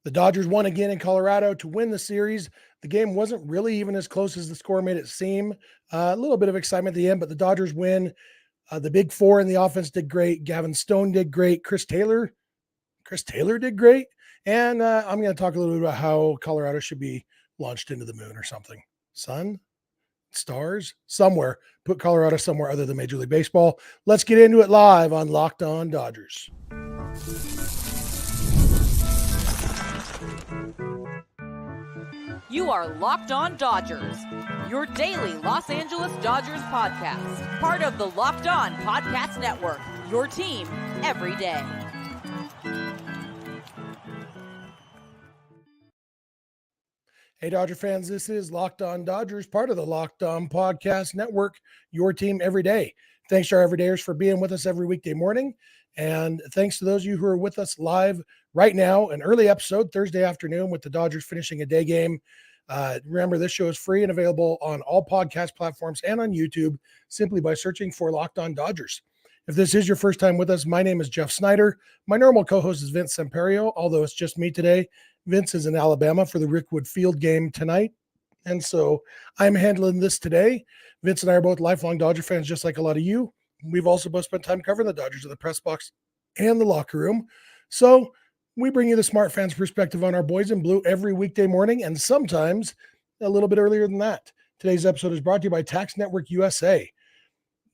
The Dodgers won again in Colorado to win the series. The game wasn't really even as close as the score made it seem. A little bit of excitement at the end, but the Dodgers win. The big four in the offense did great. Gavin Stone did great. Chris Taylor did great. And I'm going to talk a little bit about how Colorado should be launched into the moon or something. Sun, stars, somewhere. Put Colorado somewhere other than Major League Baseball. Let's get into it live on Locked On Dodgers. You are Locked On Dodgers, your daily Los Angeles Dodgers podcast. Part of the Locked On Podcast Network, your team every day. Hey, Dodger fans, this is Locked On Dodgers, part of the Locked On Podcast Network, your team every day. Thanks to our everydayers for being with us every weekday morning. And thanks to those of you who are with us live right now, an early episode, Thursday afternoon, with the Dodgers finishing a day game. Remember, this show is free and available on all podcast platforms and on YouTube simply by searching for Locked On Dodgers. If this is your first time with us, my name is Jeff Snyder. My normal co-host is Vince Semperio, although it's just me today. Vince is in Alabama for the Rickwood Field game tonight, and so I'm handling this today. Vince and I are both lifelong Dodger fans, just like a lot of you. We've also both spent time covering the Dodgers in the press box and the locker room. So we bring you the smart fans' perspective on our boys in blue every weekday morning, and sometimes a little bit earlier than that. Today's episode is brought to you by Tax Network USA.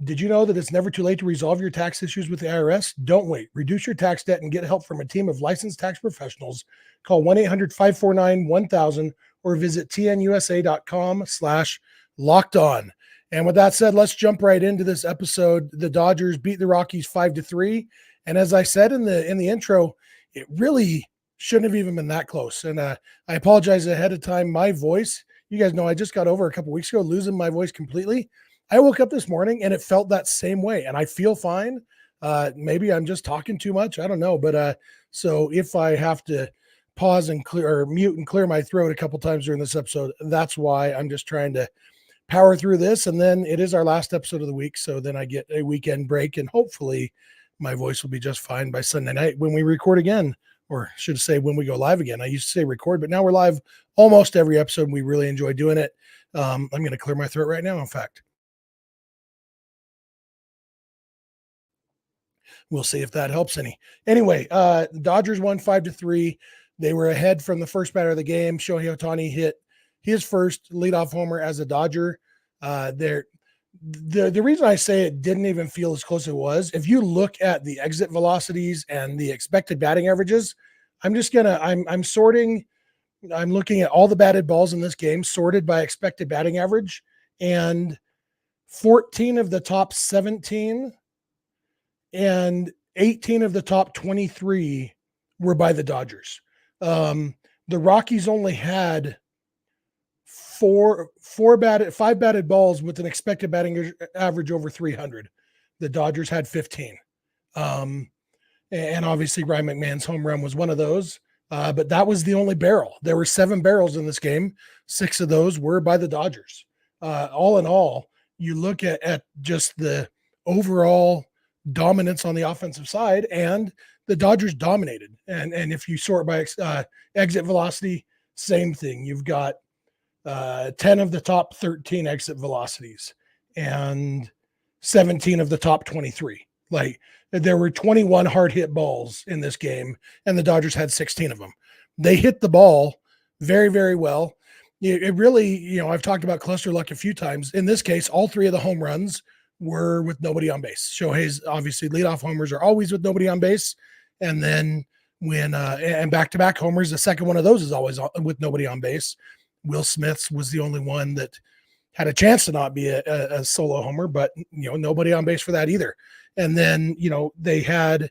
Did you know that it's never too late to resolve your tax issues with the IRS? Don't wait. Reduce your tax debt and get help from a team of licensed tax professionals. Call 1-800-549-1000 or visit tnusa.com/lockedon. And with that said, let's jump right into this episode. The Dodgers beat the Rockies 5-3. And as I said in the intro, it really shouldn't have even been that close. And I apologize ahead of time. My voice, you guys know I just got over a couple weeks ago losing my voice completely. I woke up this morning and it felt that same way, and I feel fine. Maybe I'm just talking too much. I don't know. But so if I have to pause and mute and clear my throat a couple times during this episode, that's why. I'm just trying to power through this. And then it is our last episode of the week. So then I get a weekend break, and hopefully my voice will be just fine by Sunday night when we record again, or should say when we go live again. I used to say record, but now we're live almost every episode. We really enjoy doing it. I'm going to clear my throat right now. In fact, we'll see if that helps any. Anyway, the Dodgers won 5-3. They were ahead from the first batter of the game. Shohei Ohtani hit his first leadoff homer as a Dodger. The reason I say it didn't even feel as close as it was, if you look at the exit velocities and the expected batting averages, I'm looking at all the batted balls in this game sorted by expected batting average, and 14 of the top 17 and 18 of the top 23 were by the Dodgers. The Rockies only had five batted balls with an expected batting average over 300. The Dodgers had 15. And obviously Ryan McMahon's home run was one of those. But that was the only barrel. There were 7 barrels in this game. 6 of those were by the Dodgers. All in all, you look at just the overall dominance on the offensive side, and the Dodgers dominated. And if you sort by exit velocity, same thing. You've got 10 of the top 13 exit velocities and 17 of the top 23. Like, there were 21 hard hit balls in this game, and the Dodgers had 16 of them. They hit the ball very, very well. It really, I've talked about cluster luck a few times. In this case, all 3 of the home runs were with nobody on base. Shohei's obviously leadoff homers are always with nobody on base. And then when and back-to-back homers, the second one of those is always with nobody on base. Will Smith's was the only one that had a chance to not be a solo homer, but nobody on base for that either. And then they had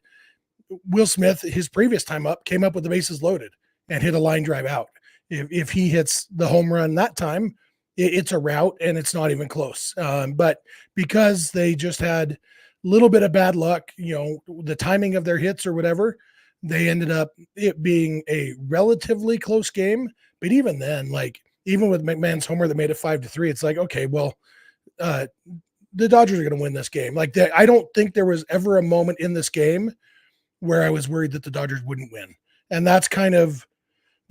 Will Smith, his previous time up, came up with the bases loaded and hit a line drive out. If he hits the home run that time, it's a rout and it's not even close. But because they just had a little bit of bad luck, the timing of their hits or whatever, they ended up it being a relatively close game. But even then, even with McMahon's homer that made it 5-3, it's like, okay, well, the Dodgers are going to win this game. I don't think there was ever a moment in this game where I was worried that the Dodgers wouldn't win. And that's kind of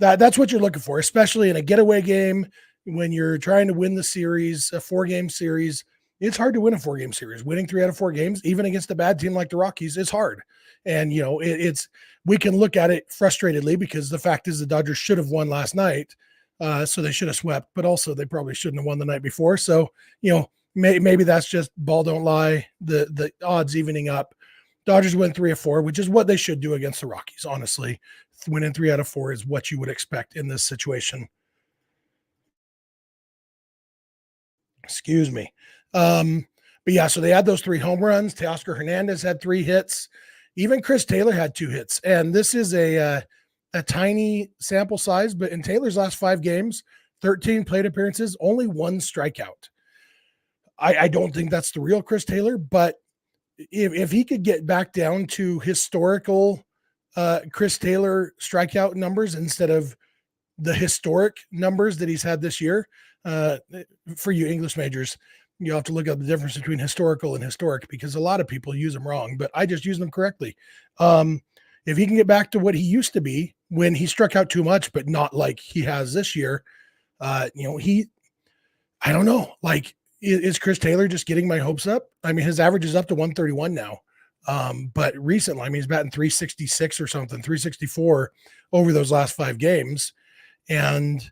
That's what you're looking for, especially in a getaway game when you're trying to win the series, a 4-game series. It's hard to win a 4-game series. Winning 3 out of 4 games, even against a bad team like the Rockies, is hard. And we can look at it frustratedly because the fact is the Dodgers should have won last night, so they should have swept. But also they probably shouldn't have won the night before. So maybe that's just ball don't lie. The odds evening up. Dodgers win 3 of 4, which is what they should do against the Rockies. Honestly, winning 3 out of 4 is what you would expect in this situation. Excuse me. But yeah, so they had those 3 home runs. Teoscar Hernandez had 3 hits. Even Chris Taylor had 2 hits. And this is a tiny sample size, but in Taylor's last 5 games, 13 plate appearances, only 1 strikeout. I don't think that's the real Chris Taylor, but if he could get back down to historical Chris Taylor strikeout numbers instead of the historic numbers that he's had this year, for you English majors, you have to look up the difference between historical and historic because a lot of people use them wrong, but I just use them correctly. If he can get back to what he used to be when he struck out too much, but not like he has this year, I don't know, like, is Chris Taylor just getting my hopes up? I mean, his average is up to 131 now. But recently, I mean, he's batting 366 or something, 364 over those last 5 games. And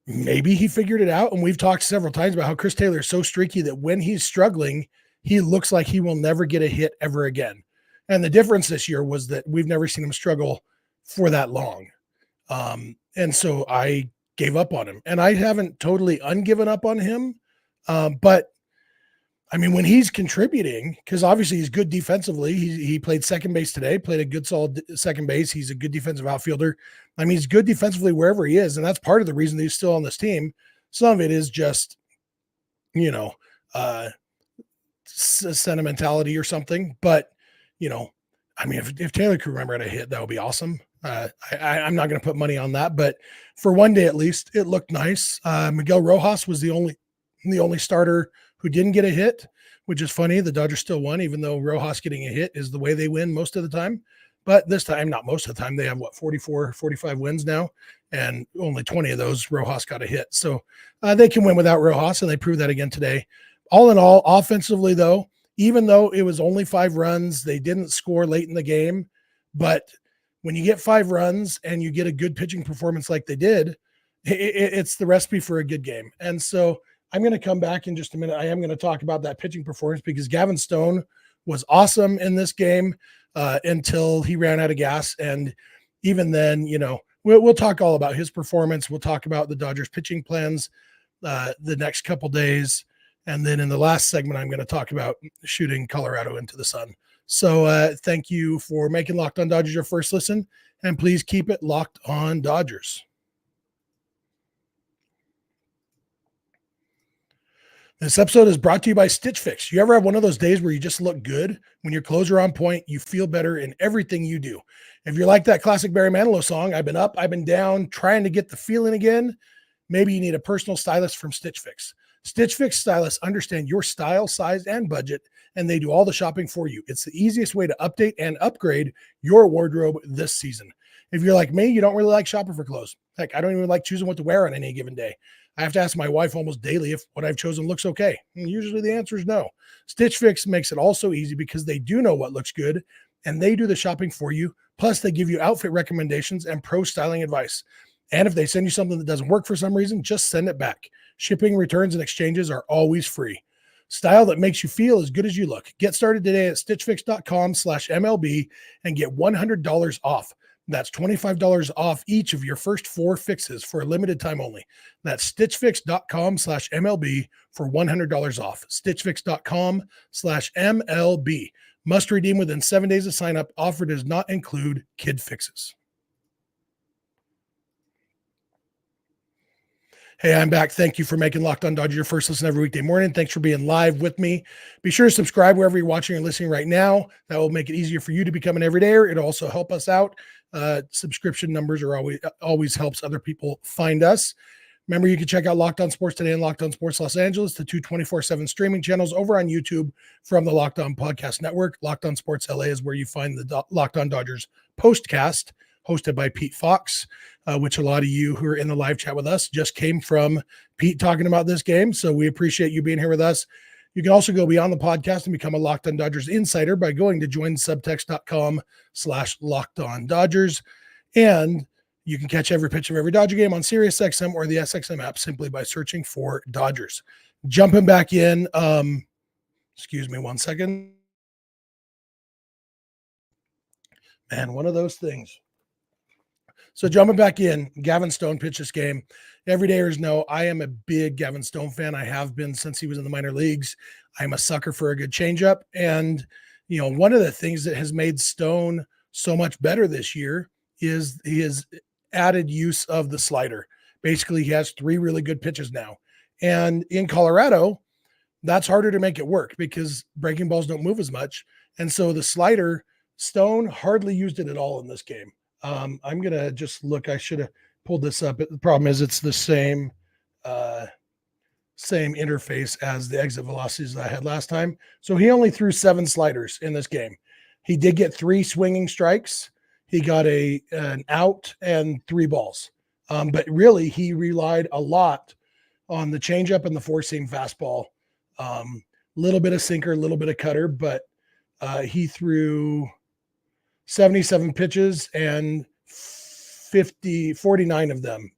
maybe he figured it out. And we've talked several times about how Chris Taylor is so streaky that when he's struggling, he looks like he will never get a hit ever again. And the difference this year was that we've never seen him struggle for that long. And so I gave up on him, and I haven't totally ungiven up on him. But I mean, when he's contributing, because obviously he's good defensively, he played second base today, played a good solid second base. He's a good defensive outfielder. I mean, he's good defensively wherever he is. And that's part of the reason that he's still on this team. Some of it is just, sentimentality or something. But, I mean, if Taylor could remember how to hit, that would be awesome. I'm not going to put money on that, but for one day at least, it looked nice. Miguel Rojas was the only starter who didn't get a hit, which is funny. The Dodgers still won, even though Rojas getting a hit is the way they win most of the time. But this time, not most of the time, they have 44, 45 wins now, and only 20 of those Rojas got a hit. So they can win without Rojas, and they proved that again today. All in all, offensively though, even though it was only 5 runs, they didn't score late in the game. But when you get 5 runs and you get a good pitching performance like they did, it's the recipe for a good game. And so I'm going to come back in just a minute. I am going to talk about that pitching performance because Gavin Stone was awesome in this game until he ran out of gas. And even then, we'll talk all about his performance. We'll talk about the Dodgers pitching plans the next couple days. And then in the last segment, I'm going to talk about shooting Colorado into the sun. So thank you for making Locked On Dodgers your first listen, and please keep it Locked On Dodgers. This episode is brought to you by Stitch Fix. You ever have one of those days where you just look good? When your clothes are on point, you feel better in everything you do. If you're like that classic Barry Manilow song, I've been up, I've been down, trying to get the feeling again, maybe you need a personal stylist from Stitch Fix. Stitch Fix stylists understand your style, size, and budget, and they do all the shopping for you. It's the easiest way to update and upgrade your wardrobe this season. If you're like me, you don't really like shopping for clothes. Heck, I don't even like choosing what to wear on any given day. I have to ask my wife almost daily if what I've chosen looks okay. And usually the answer is no. Stitch Fix makes it all so easy because they do know what looks good, and they do the shopping for you. Plus, they give you outfit recommendations and pro styling advice. And if they send you something that doesn't work for some reason, just send it back. Shipping, returns, and exchanges are always free. Style that makes you feel as good as you look. Get started today at stitchfix.com/MLB and get $100 off. That's $25 off each of your first 4 fixes for a limited time only. That's stitchfix.com/MLB for $100 off. Stitchfix.com/MLB. Must redeem within 7 days of sign up. Offer does not include kid fixes. Hey, I'm back. Thank you for making Locked On Dodgers your first listen every weekday morning. Thanks for being live with me. Be sure to subscribe wherever you're watching or listening right now. That will make it easier for you to become an everydayer. It'll also help us out. Subscription numbers are always helps other people find us. Remember, you can check out Locked On Sports Today and Locked On Sports Los Angeles, the 2 24/7 streaming channels over on YouTube from the Locked On Podcast Network. Locked On Sports LA is where you find the Locked On Dodgers postcast hosted by Pete Fox, which a lot of you who are in the live chat with us just came from Pete talking about this game. So we appreciate you being here with us. You can also go beyond the podcast and become a Locked On Dodgers insider by going to joinsubtext.com/LockedOnDodgers. And you can catch every pitch of every Dodger game on SiriusXM or the SXM app simply by searching for Dodgers. Jumping back in, excuse me 1 second. Man, one of those things. So jumping back in, Gavin Stone pitched this game. Everydayers know I am a big Gavin Stone fan. I have been since he was in the minor leagues. I'm a sucker for a good changeup. And, one of the things that has made Stone so much better this year is his added use of the slider. Basically, he has 3 really good pitches now. And in Colorado, that's harder to make it work because breaking balls don't move as much. And so the slider, Stone hardly used it at all in this game. I'm going to just look. I should have pulled this up. The problem is it's the same interface as the exit velocities that I had last time. So he only threw 7 sliders in this game. He did get 3 swinging strikes. He got an out and 3 balls. But really, he relied a lot on the changeup and the 4-seam fastball. Little bit of sinker, a little bit of cutter, but he threw 77 pitches and 59 of them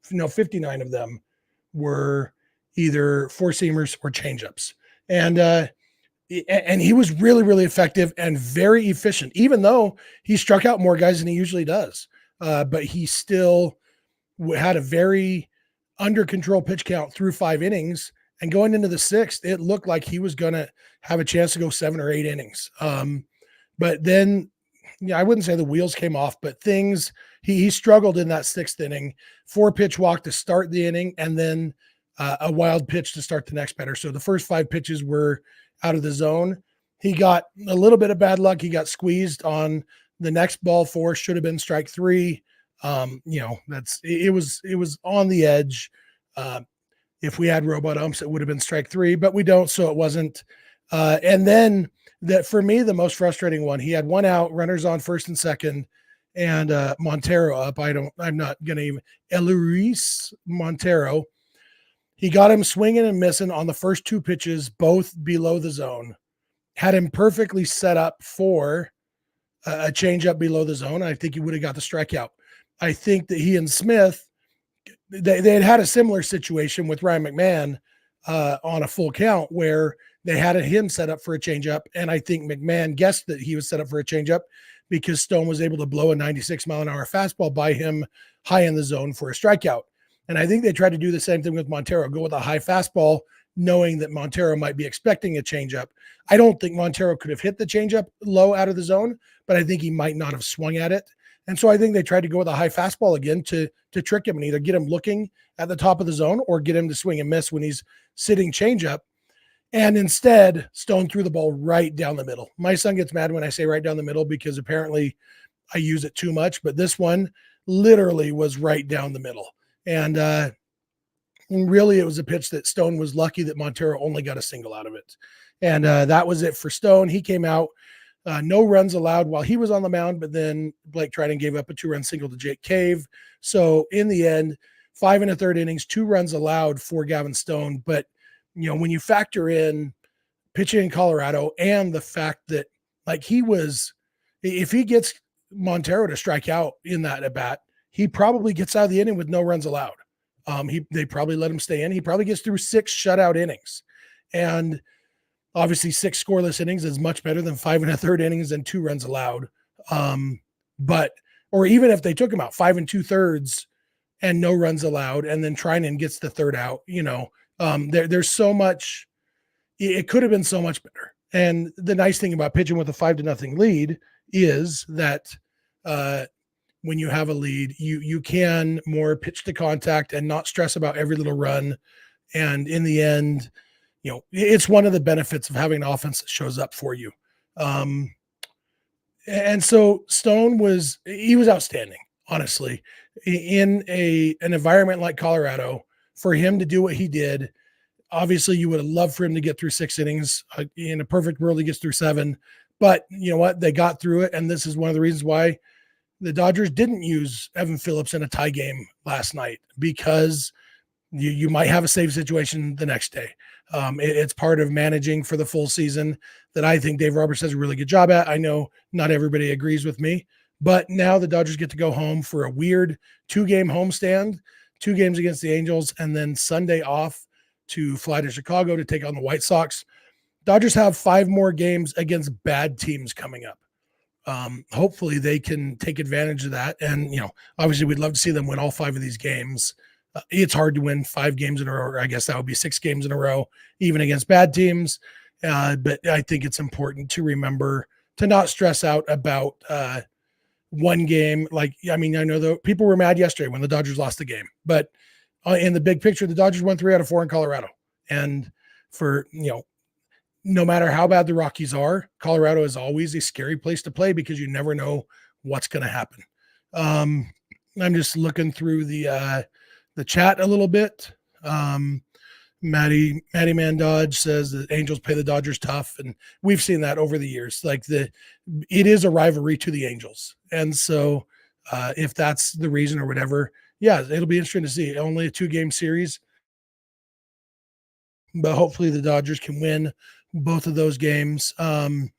were either 4-seamers or changeups. And he was really, really effective and very efficient, even though he struck out more guys than he usually does. But he still had a very under control pitch count through 5 innings. And going into the 6th, it looked like he was going to have a chance to go 7 or 8 innings. But then, I wouldn't say the wheels came off, but he struggled in that 6th inning. 4-pitch walk to start the inning, and then a wild pitch to start the next batter. So the first 5 pitches were out of the zone. He got a little bit of bad luck. He got squeezed on the next ball 4, should have been strike 3. It was on the edge. If we had robot umps, it would have been strike 3, but we don't, so it wasn't. And then that for me, the most frustrating one, he had 1 out, runners on first and second, and Montero up. I'm not going to even Eluis Montero. He got him swinging and missing on the first 2 pitches, both below the zone. Had him perfectly set up for a changeup below the zone. I think he would have got the strikeout. I think that he and Smith, they had a similar situation with Ryan McMahon on a full count where they had him set up for a changeup. And I think McMahon guessed that he was set up for a changeup because Stone was able to blow a 96-mile-an-hour fastball by him high in the zone for a strikeout. And I think they tried to do the same thing with Montero, go with a high fastball, knowing that Montero might be expecting a changeup. I don't think Montero could have hit the changeup low out of the zone, but I think he might not have swung at it. And so I think they tried to go with a high fastball again to trick him and either get him looking at the top of the zone or get him to swing and miss when he's sitting changeup. And instead, Stone threw the ball right down the middle. My son gets mad when I say right down the middle because apparently I use it too much, but this one literally was right down the middle. And really, it was a pitch that Stone was lucky that Montero only got a single out of it. And that was it for Stone. He came out, no runs allowed while he was on the mound, but then Blake Trinan gave up a 2-run single to Jake Cave. So in the end, 5 1/3 innings, 2 runs allowed for Gavin Stone. But, when you factor in pitching in Colorado and the fact that if he gets Montero to strike out in that at bat, he probably gets out of the inning with no runs allowed. They probably let him stay in. He probably gets through 6 shutout innings. And obviously 6 scoreless innings is much better than 5 1/3 innings and 2 runs allowed. Or even if they took him out 5 2/3 and no runs allowed, and then Trinan gets the 3rd out, there's so much, it could have been so much better. And the nice thing about pitching with a 5-0 lead is that when you have a lead, you can more pitch to contact and not stress about every little run. And in the end, it's one of the benefits of having an offense that shows up for you. And so Stone was outstanding, honestly, in an environment like Colorado. For him to do what he did, obviously you would have loved for him to get through 6 innings. In a perfect world, he gets through 7. But you know what? They got through it, and this is one of the reasons why the Dodgers didn't use Evan Phillips in a tie game last night because you might have a save situation the next day. It's part of managing for the full season that I think Dave Roberts does a really good job at. I know not everybody agrees with me, but now the Dodgers get to go home for a weird 2-game homestand, 2 games against the Angels, and then Sunday off to fly to Chicago to take on the White Sox. Dodgers have 5 more games against bad teams coming up. Hopefully they can take advantage of that. And, obviously we'd love to see them win all 5 of these games. It's hard to win 5 games in a row, or I guess that would be 6 games in a row, even against bad teams. But I think it's important to remember to not stress out about one game. I know people were mad yesterday when the Dodgers lost the game, but in the big picture, the Dodgers won 3 out of 4 in Colorado. And for, no matter how bad the Rockies are, Colorado is always a scary place to play because you never know what's going to happen. I'm just looking through the chat a little bit. Maddie Man Dodge says the Angels play the Dodgers tough, and we've seen that over the years. It is a rivalry to the Angels, and so if that's the reason or whatever, yeah, it'll be interesting to see. Only a 2-game series, but hopefully the Dodgers can win both of those games. Roy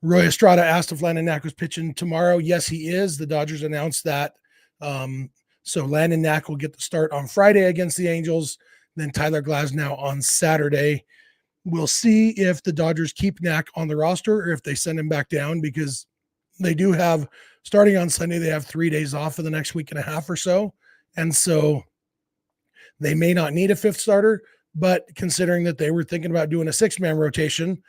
Estrada asked if Landon Knack was pitching tomorrow. Yes, he is. The Dodgers announced that. So Landon Knack will get the start on Friday against the Angels, then Tyler Glasnow on Saturday. We'll see if the Dodgers keep Knack on the roster or if they send him back down, because they do have, starting on Sunday, they have 3 days off for the next week and a half or so. And so they may not need a 5th starter, but considering that they were thinking about doing a 6-man rotation,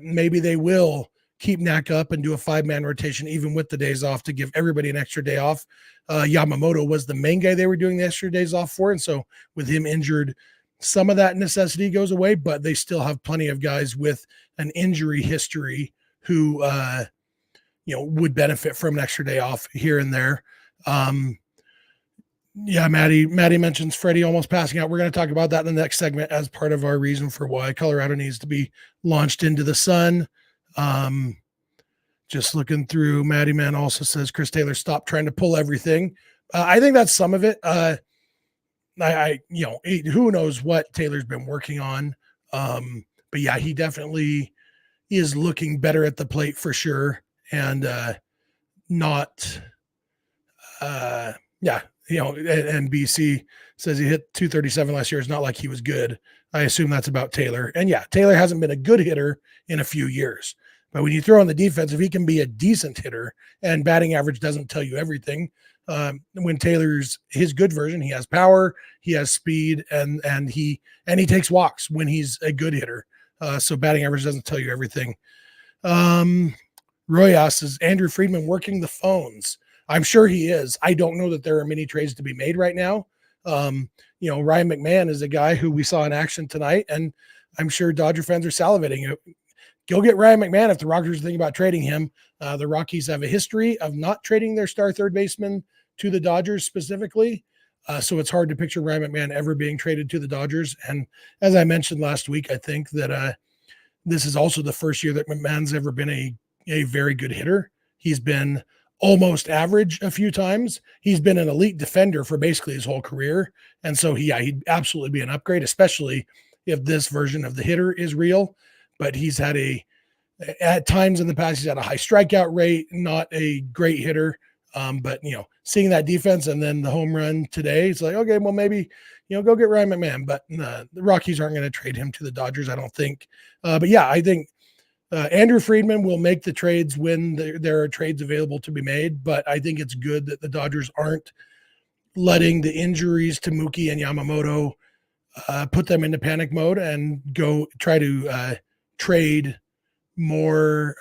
maybe they will keep Knack up and do a 5-man rotation, even with the days off, to give everybody an extra day off. Yamamoto was the main guy they were doing the extra days off for. And so with him injured, some of that necessity goes away, but they still have plenty of guys with an injury history who, would benefit from an extra day off here and there. Yeah, Maddie mentions Freddie almost passing out. We're going to talk about that in the next segment as part of our reason for why Colorado needs to be launched into the sun. Just looking through, Maddie Man also says Chris Taylor stopped trying to pull everything. I think that's some of it. Who knows what Taylor's been working on. But yeah, he definitely is looking better at the plate for sure. And and BC says he hit 237 last year. It's not like he was good. I assume that's about Taylor. And yeah, Taylor hasn't been a good hitter in a few years. But when you throw on the defense, if he can be a decent hitter, and batting average doesn't tell you everything, when Taylor's his good version, he has power, he has speed, and he takes walks when he's a good hitter. So batting average doesn't tell you everything. Roy asks, is Andrew Friedman working the phones? I'm sure he is. I don't know that there are many trades to be made right now. Ryan McMahon is a guy who we saw in action tonight, and I'm sure Dodger fans are salivating. Go get Ryan McMahon if the Rockies are thinking about trading him. The Rockies have a history of not trading their star third baseman to the Dodgers specifically. So it's hard to picture Ryan McMahon ever being traded to the Dodgers. And as I mentioned last week, I think that this is also the first year that McMahon's ever been a very good hitter. He's been almost average a few times. He's been an elite defender for basically his whole career. And so he'd absolutely be an upgrade, especially if this version of the hitter is real. But he's had at times in the past, he's had a high strikeout rate, not a great hitter. But seeing that defense and then the home run today, it's like, okay, well, maybe, go get Ryan McMahon, but the Rockies aren't going to trade him to the Dodgers, I don't think. But yeah, I think Andrew Friedman will make the trades when there are trades available to be made. But I think it's good that the Dodgers aren't letting the injuries to Mookie and Yamamoto put them into panic mode and go try to trade more,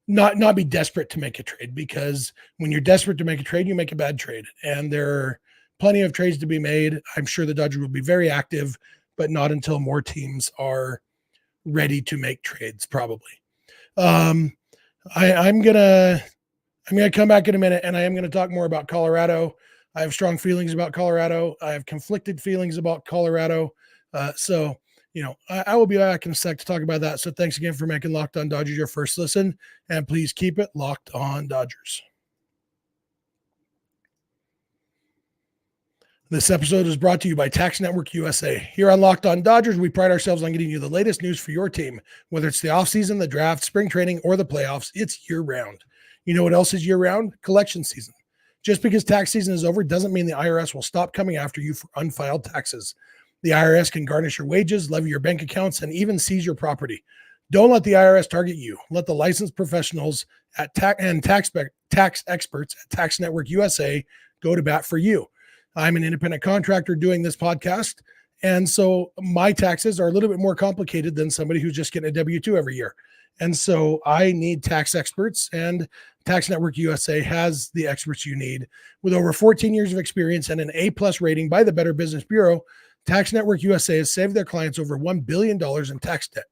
not be desperate to make a trade, because when you're desperate to make a trade, you make a bad trade. And there are plenty of trades to be made. I'm sure the Dodgers will be very active, but not until more teams are ready to make trades, probably. I'm gonna come back in a minute, and I am going to talk more about Colorado. I have strong feelings about Colorado. I have conflicted feelings about Colorado. So I will be back in a sec to talk about that. So thanks again for making Locked On Dodgers your first listen, and please keep it Locked On Dodgers. This episode is brought to you by Tax Network USA. Here on Locked On Dodgers, we pride ourselves on getting you the latest news for your team. Whether it's the offseason, the draft, spring training, or the playoffs, it's year-round. You know what else is year-round? Collection season. Just because tax season is over doesn't mean the IRS will stop coming after you for unfiled taxes. The IRS can garnish your wages, levy your bank accounts, and even seize your property. Don't let the IRS target you. Let the licensed professionals at tax experts at Tax Network USA go to bat for you. I'm an independent contractor doing this podcast, and so my taxes are a little bit more complicated than somebody who's just getting a W-2 every year. And so I need tax experts, and Tax Network USA has the experts you need. With over 14 years of experience and an A+ rating by the Better Business Bureau, Tax Network USA has saved their clients over $1 billion in tax debt.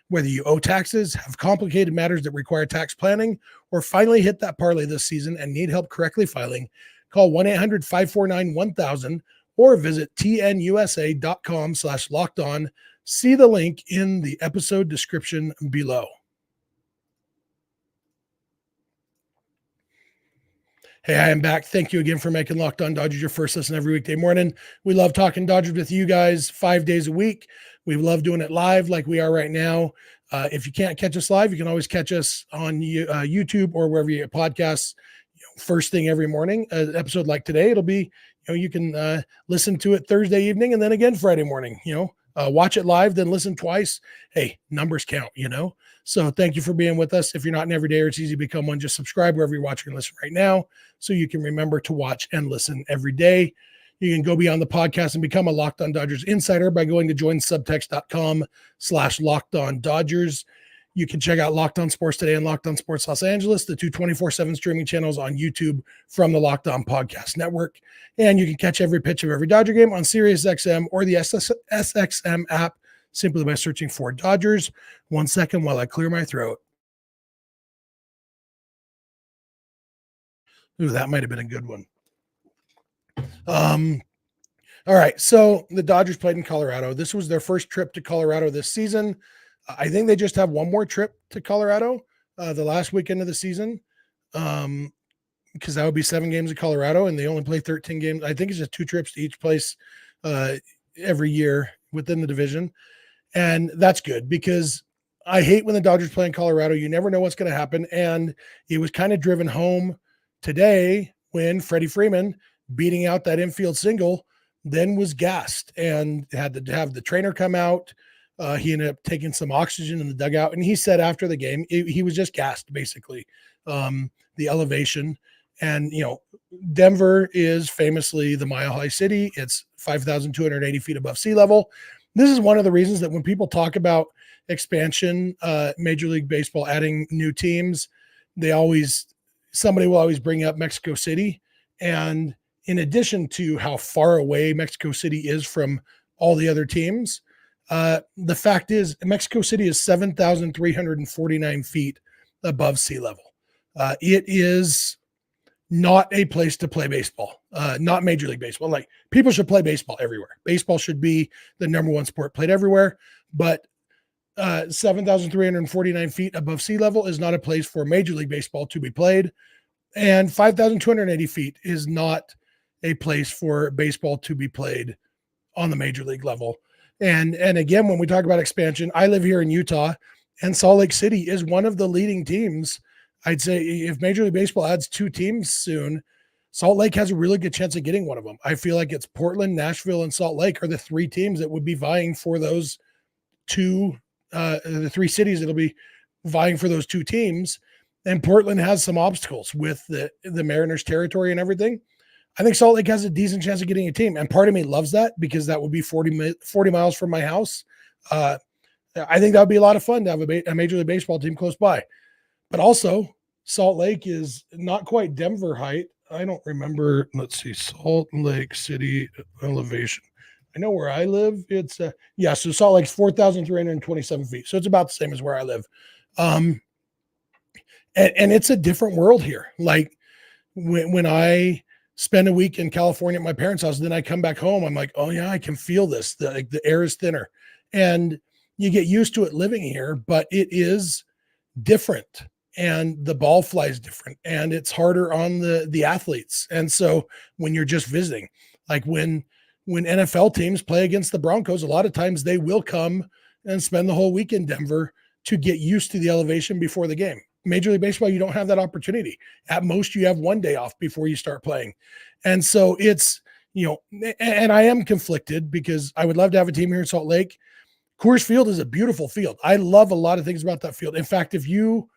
Whether you owe taxes, have complicated matters that require tax planning, or finally hit that parlay this season and need help correctly filing, call 1-800-549-1000 or visit tnusa.com/lockedon. See the link in the episode description below. Hey, I am back. Thank you again for making Locked On Dodgers your first listen every weekday morning. We love talking Dodgers with you guys 5 days a week. We love doing it live like we are right now. If you can't catch us live, you can always catch us on YouTube or wherever you get podcasts. First thing every morning, an episode like today, it'll be, you can listen to it Thursday evening and then again Friday morning, watch it live, then listen twice. Hey, numbers count, So thank you for being with us. If you're not an everydayer, it's easy to become one. Just subscribe wherever you're watching and listen right now so you can remember to watch and listen every day. You can go beyond the podcast and become a Locked On Dodgers insider by going to joinsubtext.com/LockedOnDodgers. You can check out Locked On Sports Today and Locked On Sports Los Angeles, the two 24/7 streaming channels on YouTube from the Locked On Podcast Network. And you can catch every pitch of every Dodger game on SiriusXM or the SXM app simply by searching for Dodgers. 1 second while I clear my throat. Ooh, that might have been a good one. All right, so the Dodgers played in Colorado. This was their first trip to Colorado this season. I think they just have one more trip to Colorado the last weekend of the season, because that would be 7 games in Colorado, and they only play 13 games. I think it's just 2 trips to each place every year within the division, and that's good because I hate when the Dodgers play in Colorado. You never know what's going to happen, and it was kind of driven home today when Freddie Freeman, beating out that infield single, then was gassed and had to have the trainer come out. He ended up taking some oxygen in the dugout, and he said after the game, he was just gassed, basically, the elevation. And, Denver is famously the Mile High City. It's 5,280 feet above sea level. This is one of the reasons that when people talk about expansion, Major League Baseball adding new teams, somebody will always bring up Mexico City. And in addition to how far away Mexico City is from all the other teams, the fact is Mexico City is 7,349 feet above sea level. It is not a place to play baseball, not Major League Baseball. Like, people should play baseball everywhere. Baseball should be the number one sport played everywhere, but 7,349 feet above sea level is not a place for Major League Baseball to be played. And 5,280 feet is not a place for baseball to be played on the Major League level. And again, when we talk about expansion, I live here in Utah, and Salt Lake City is one of the leading teams. I'd say if Major League Baseball adds 2 teams soon, Salt Lake has a really good chance of getting one of them. I feel like it's Portland, Nashville, and Salt Lake are the 3 teams that would be vying for those 2, the 3 cities that'll be vying for those 2 teams. And Portland has some obstacles with the Mariners territory and everything. I think Salt Lake has a decent chance of getting a team. And part of me loves that because that would be 40 miles from my house. I think that would be a lot of fun to have a Major League Baseball team close by. But also, Salt Lake is not quite Denver height. I don't remember. Let's see, Salt Lake City elevation. I know where I live. It's, so Salt Lake's 4,327 feet. So it's about the same as where I live. And it's a different world here. Like, when I spend a week in California at my parents' house, then I come back home, I'm like, oh yeah, I can feel this. The air is thinner. and you get used to it living here, but it is different, and the ball flies different, and it's harder on the athletes. And so when you're just visiting, like when NFL teams play against the Broncos, a lot of times they will come and spend the whole week in Denver to get used to the elevation before the game. Major League Baseball, you don't have that opportunity. At most, you have one day off before you start playing. And so it's, and I am conflicted because I would love to have a team here in Salt Lake. Coors Field is a beautiful field. I love a lot of things about that field. In fact, if you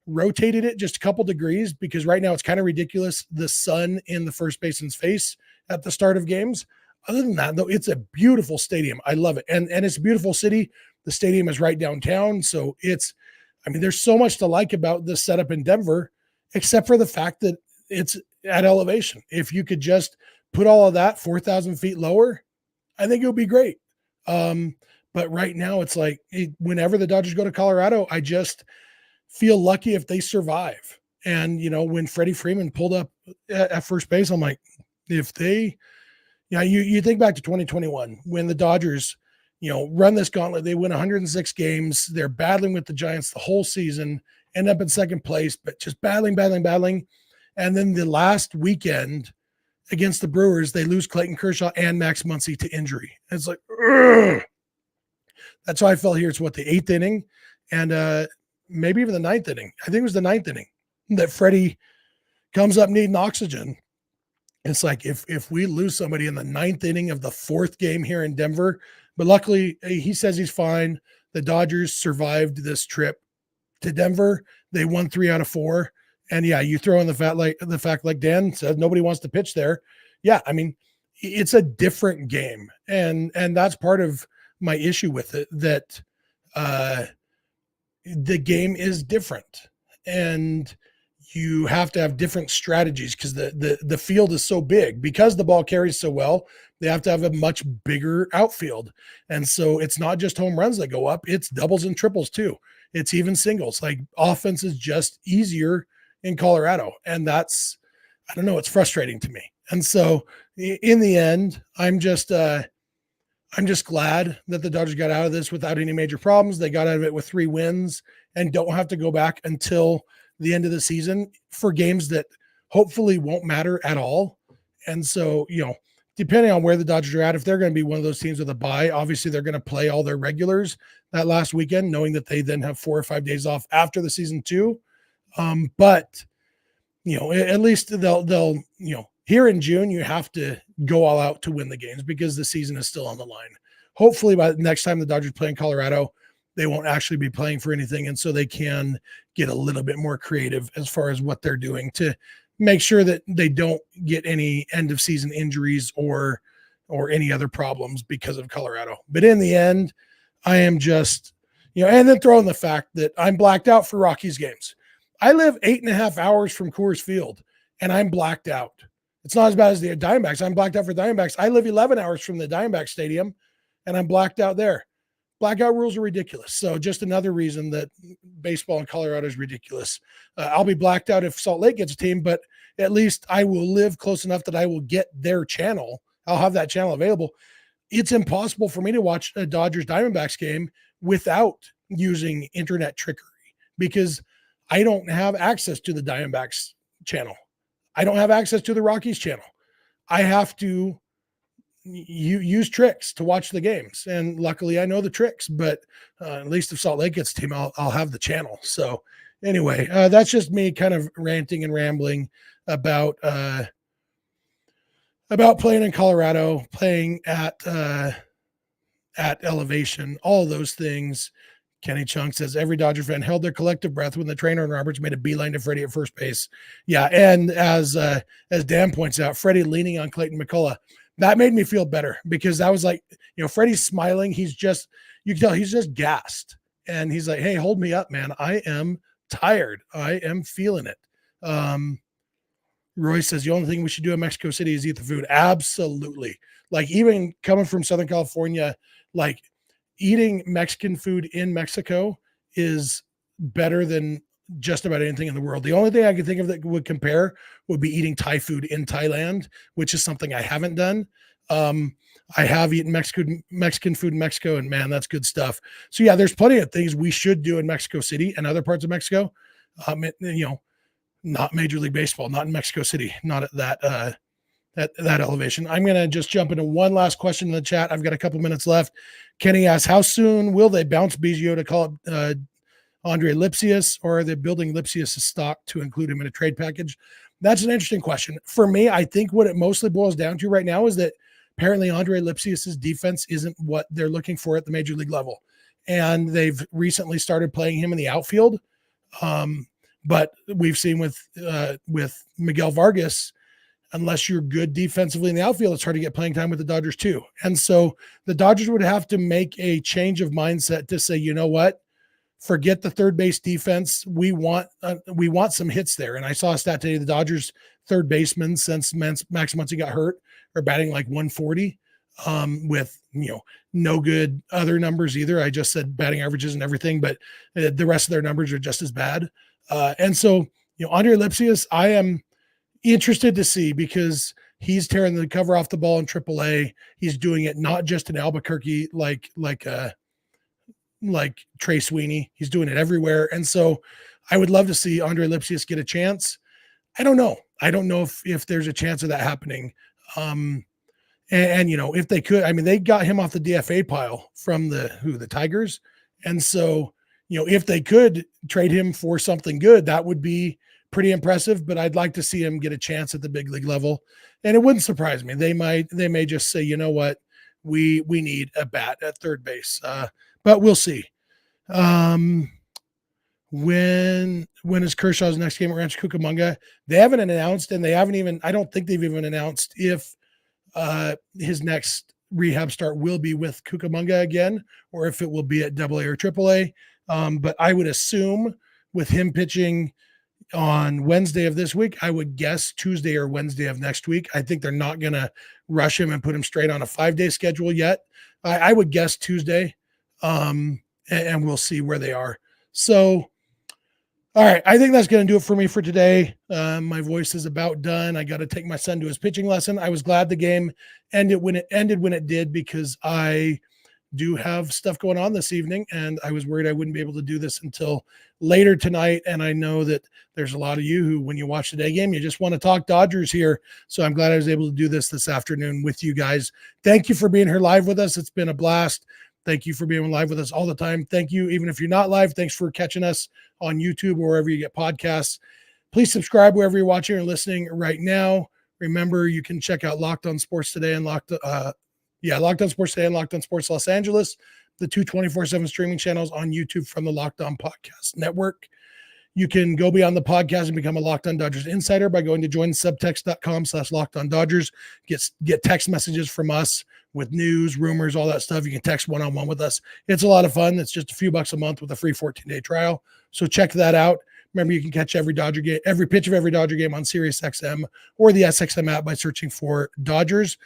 rotated it just a couple degrees, because right now it's kind of ridiculous, the sun in the first baseman's face at the start of games. Other than that, though, it's a beautiful stadium. I love it. And it's a beautiful city. The stadium is right downtown. So there's so much to like about this setup in Denver, except for the fact that it's at elevation. If you could just put all of that 4,000 feet lower, I think it would be great. But right now it's like whenever the Dodgers go to Colorado, I just feel lucky if they survive. And, when Freddie Freeman pulled up at first base, I'm like, if they, you think back to 2021 when the Dodgers, run this gauntlet, they win 106 games. They're battling with the Giants the whole season, end up in second place, but just battling. And then the last weekend against the Brewers, they lose Clayton Kershaw and Max Muncy to injury. And it's like, ugh. That's how I felt here. It's the 8th inning and maybe even the 9th inning. I think it was the 9th inning that Freddie comes up needing oxygen. It's like, if we lose somebody in the 9th inning of the 4th game here in Denver, but luckily he says he's fine. The Dodgers survived this trip to Denver. They won 3 out of 4. And yeah, you throw in the fact, like Dan said, nobody wants to pitch there. Yeah. It's a different game. And that's part of my issue with it, that the game is different and you have to have different strategies because the field is so big. Because the ball carries so well, they have to have a much bigger outfield. And so it's not just home runs that go up, it's doubles and triples too. It's even singles. Like, offense is just easier in Colorado. And that's, I don't know, it's frustrating to me. And so in the end, I'm just glad that the Dodgers got out of this without any major problems. They got out of it with 3 wins and don't have to go back until the end of the season for games that hopefully won't matter at all. And so, depending on where the Dodgers are at, if they're going to be one of those teams with a bye, obviously they're going to play all their regulars that last weekend, knowing that they then have 4 or 5 days off after the season too. But at least they'll here in June, you have to go all out to win the games because the season is still on the line. Hopefully by the next time the Dodgers play in Colorado, they won't actually be playing for anything. And so they can get a little bit more creative as far as what they're doing to make sure that they don't get any end of season injuries or any other problems because of Colorado. But in the end, I am just, and then throw in the fact that I'm blacked out for Rockies games. I live 8.5 hours from Coors Field and I'm blacked out. It's not as bad as the Diamondbacks. I'm blacked out for Diamondbacks. I live 11 hours from the Diamondback Stadium and I'm blacked out there. Blackout rules are ridiculous. So just another reason that baseball in Colorado is ridiculous. I'll be blacked out if Salt Lake gets a team, but at least I will live close enough that I will get their channel. I'll have that channel available. It's impossible for me to watch a Dodgers Diamondbacks game without using internet trickery because I don't have access to the Diamondbacks channel. I don't have access to the Rockies channel. I have to use tricks to watch the games. And luckily I know the tricks, but at least if Salt Lake gets a team, I'll have the channel. So anyway, that's just me kind of ranting and rambling about playing in Colorado, playing at elevation, all those things. Kenny Chung says every Dodger fan held their collective breath when the trainer and Roberts made a beeline to Freddie at first base. Yeah. And as Dan points out, Freddie leaning on Clayton McCullough, that made me feel better because that was like, Freddie's smiling. You can tell he's just gassed. And he's like, hey, hold me up, man. I am tired. I am feeling it. Roy says the only thing we should do in Mexico City is eat the food. Absolutely. Like, even coming from Southern California, like, eating Mexican food in Mexico is better than just about anything in the world. The only thing I can think of that would compare would be eating Thai food in Thailand, which is something I haven't done. I have eaten Mexican food in Mexico, and man, that's good stuff. So yeah, there's plenty of things we should do in Mexico City and other parts of Mexico. Not Major League Baseball, not in Mexico City, not at that elevation. I'm going to just jump into one last question in the chat. I've got a couple minutes left. Kenny asks, how soon will they bounce Biggio to call up Andre Lipsius, or are they building Lipsius' stock to include him in a trade package? That's an interesting question. For me, I think what it mostly boils down to right now is that apparently Andre Lipsius' defense isn't what they're looking for at the major league level. And they've recently started playing him in the outfield. But we've seen with Miguel Vargas, unless you're good defensively in the outfield, it's hard to get playing time with the Dodgers too. And so the Dodgers would have to make a change of mindset to say, you know what, forget the third base defense. We want some hits there. And I saw a stat today, the Dodgers third baseman since Max Muncy got hurt are batting like 140 with, no good other numbers either. I just said batting averages and everything, but the rest of their numbers are just as bad. And so, Andre Lipsius, I am interested to see, because he's tearing the cover off the ball in AAA. He's doing it not just in Albuquerque, like Trey Sweeney. He's doing it everywhere. And so I would love to see Andre Lipsius get a chance. I don't know if there's a chance of that happening. And if they could, I mean, they got him off the DFA pile from the Tigers. And so, if they could trade him for something good, that would be pretty impressive, but I'd like to see him get a chance at the big league level. And it wouldn't surprise me. They may just say, you know what, we need a bat at third base. But we'll see. When is Kershaw's next game at Rancho Cucamonga? They haven't announced, and I don't think they've even announced if his next rehab start will be with Cucamonga again, or if it will be at AA or AAA. But I would assume with him pitching on Wednesday of this week, I would guess Tuesday or Wednesday of next week. I think they're not going to rush him and put him straight on a 5-day schedule yet. I would guess Tuesday, and we'll see where they are. So, all right, I think that's going to do it for me for today. My voice is about done. I got to take my son to his pitching lesson. I was glad the game ended when it did, because I do have stuff going on this evening, and I was worried I wouldn't be able to do this until later tonight. And I know that there's a lot of you who, when you watch the day game, you just want to talk Dodgers here. So I'm glad I was able to do this afternoon with you guys. Thank you for being here live with us. It's been a blast. Thank you for being live with us all the time. Thank you. Even if you're not live, thanks for catching us on YouTube or wherever you get podcasts. Please subscribe wherever you're watching or listening right now. Remember, you can check out Locked On Sports Today and Locked On Sports Today and Locked On Sports Los Angeles, the two 24/7 streaming channels on YouTube from the Locked On Podcast Network. You can go beyond the podcast and become a Locked On Dodgers insider by going to joinsubtext.com/LockedOnDodgers. Get text messages from us with news, rumors, all that stuff. You can text one-on-one with us. It's a lot of fun. It's just a few bucks a month with a free 14-day trial. So check that out. Remember, you can catch every Dodger game, every pitch of every Dodger game on SiriusXM or the SXM app by searching for Dodgers.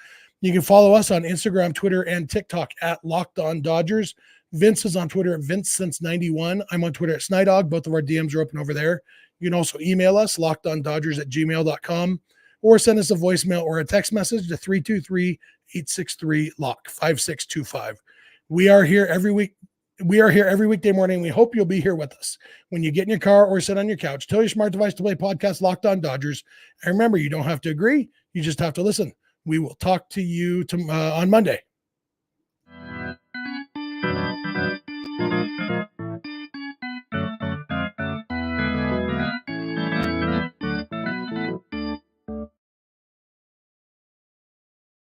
You can follow us on Instagram, Twitter, and TikTok at Locked On Dodgers. Vince is on Twitter at VinceSince91. I'm on Twitter at Snydog. Both of our DMs are open over there. You can also email us, lockedondodgers@gmail.com, or send us a voicemail or a text message to 323-863-LOCK, 5625. We are here every week. We are here every weekday morning. We hope you'll be here with us. When you get in your car or sit on your couch, tell your smart device to play podcast Locked On Dodgers. And remember, you don't have to agree. You just have to listen. We will talk to you on Monday.